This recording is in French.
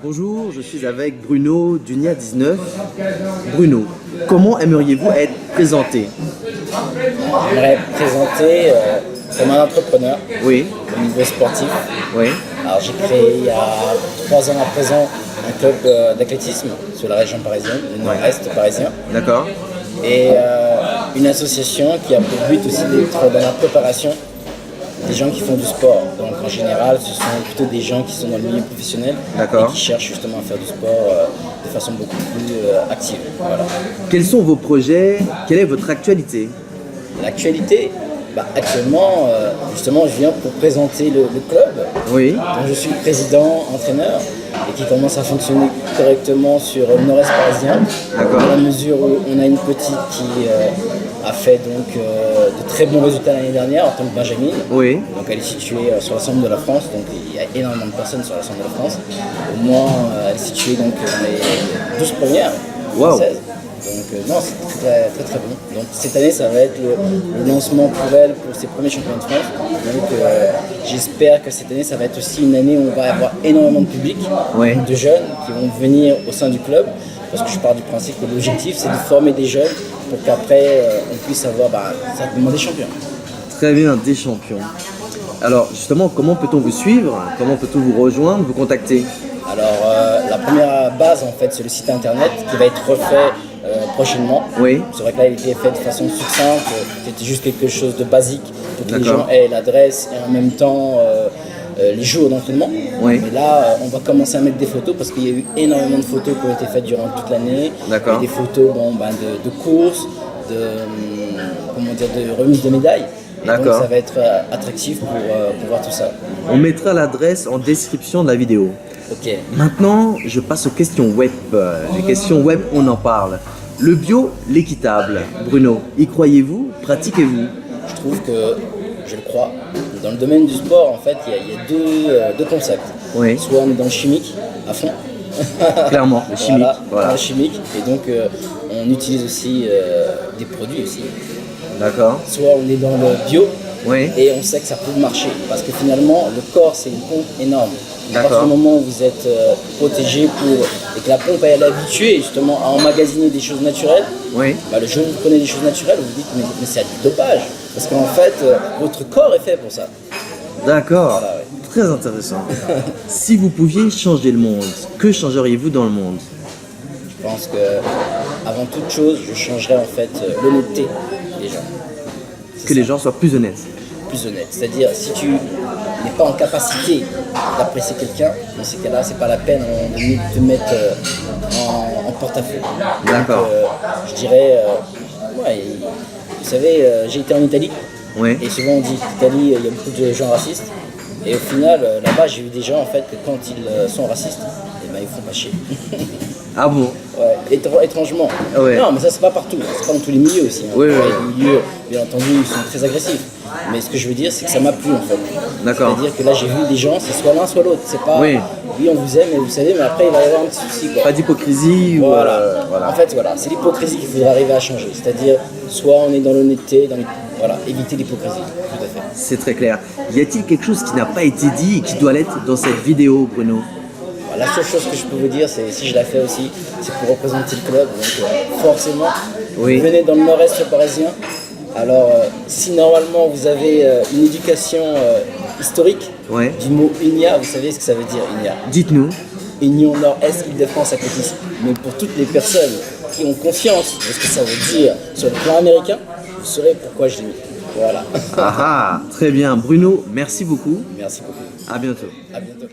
Bonjour, je suis avec Bruno d'Unia 19. Bruno, comment aimeriez-vous être présenté? J'aimerais être présenté comme un entrepreneur Oui, au niveau sportif. oui, Alors j'ai créé il y a 3 ans à présent un club d'athlétisme sur la région parisienne, le nord-est parisien, d'accord. et une association qui a pour but aussi d'être dans la préparation des gens qui font du sport. Donc en général, ce sont plutôt des gens qui sont dans le milieu professionnel D'accord. et qui cherchent justement à faire du sport de façon beaucoup plus active. Voilà. Quels sont vos projets? Quelle est votre actualité? L'actualité, actuellement, justement, je viens pour présenter le club, Oui, dont je suis président, entraîneur, et qui commence à fonctionner correctement sur le nord-est parisien, D'accord. dans la mesure où on a une petite qui a fait donc de très bons résultats l'année dernière en tant que Benjamin. oui, Donc elle est située sur l'ensemble de la France, donc il y a énormément de personnes sur l'ensemble de la France. Au moins, elle est située donc dans les 12 premières Wow. françaises. Donc non, c'est très, très très bon. Donc cette année, ça va être le lancement pour elle pour ses premiers championnats de France. Donc j'espère que cette année, ça va être aussi une année où on va avoir énormément de public, Ouais. de jeunes qui vont venir au sein du club. Parce que je pars du principe que l'objectif, c'est de former des jeunes pour qu'après, on puisse avoir certainement des champions. très bien, des champions. Alors justement, comment peut-on vous suivre? Comment peut-on vous rejoindre, vous contacter? Alors la première base, en fait, c'est le site internet qui va être refait prochainement. Oui, C'est vrai que là, il était fait de façon succincte, c'était juste quelque chose de basique pour que les D'accord. gens aient l'adresse et en même temps les jours d'entraînement. Oui. Mais là, on va commencer à mettre des photos parce qu'il y a eu énormément de photos qui ont été faites durant toute l'année. D'accord. Et des photos de courses, de remise de médailles. Et donc D'accord. ça va être attractif pour voir tout ça. On mettra l'adresse en description de la vidéo. Ok. Maintenant, je passe aux questions web. Les questions web, on en parle. Le bio, l'équitable. Bruno, y croyez-vous? Pratiquez-vous? Je trouve que, je le crois, dans le domaine du sport, en fait, il y a deux concepts. Oui. Soit on est dans le chimique, à fond. Clairement, le chimique. Voilà. Dans le chimique. Et donc, on utilise aussi des produits aussi. D'accord. Soit on est dans le bio, Oui. et on sait que ça peut marcher. Parce que finalement, le corps, c'est une pompe énorme. À partir du moment où vous êtes protégé et que la pompe elle est habituée justement à emmagasiner des choses naturelles, Oui. le jour où vous prenez des choses naturelles, vous vous dites mais c'est du dopage. Parce qu'en fait, votre corps est fait pour ça. D'accord. Voilà, ouais. Très intéressant. Si vous pouviez changer le monde, que changeriez-vous dans le monde? Je pense que avant toute chose, je changerais en fait l'honnêteté des gens. Que les gens soient plus honnêtes. Plus honnête. C'est-à-dire, si tu n'es pas en capacité d'apprécier quelqu'un, dans ces cas-là, c'est pas la peine de te mettre en porte-à-faux. D'accord. Donc, je dirais, vous savez, j'ai été en Italie, Oui. et souvent on dit qu'l'Italie, il y a beaucoup de gens racistes, et au final, là-bas, j'ai vu des gens, en fait, que quand ils sont racistes, ils font pas chier. Ah bon? Ouais, étrangement. Ouais. Non, mais ça, c'est pas partout, c'est pas dans tous les milieux aussi. Oui, oui, Les milieux, bien entendu, ils sont très agressifs. Mais ce que je veux dire, c'est que ça m'a plu en fait. D'accord. C'est-à-dire que là, j'ai vu des gens, c'est soit l'un, soit l'autre. C'est pas, Oui. oui, on vous aime, mais vous savez, mais après, il va y avoir un petit souci. Quoi. Pas d'hypocrisie ou Voilà. En fait, voilà, c'est l'hypocrisie qu'il faudra arriver à changer. C'est-à-dire, soit on est dans l'honnêteté, voilà, éviter l'hypocrisie. Tout à fait. C'est très clair. Y a-t-il quelque chose qui n'a pas été dit et qui doit l'être dans cette vidéo, Bruno? La seule chose que je peux vous dire, c'est si je la fais aussi, c'est pour représenter le club. Donc forcément, Oui. vous venez dans le nord-est parisien. Alors si normalement vous avez une éducation historique Ouais. du mot UNIA, vous savez ce que ça veut dire UNIA. Dites-nous. Union Nord-Est Île-de-France Athlétisme. Mais pour toutes les personnes qui ont conscience de ce que ça veut dire sur le plan américain, vous saurez pourquoi je l'ai mis. Voilà. Ah ah, très bien. Bruno, merci beaucoup. Merci beaucoup. À bientôt. À bientôt.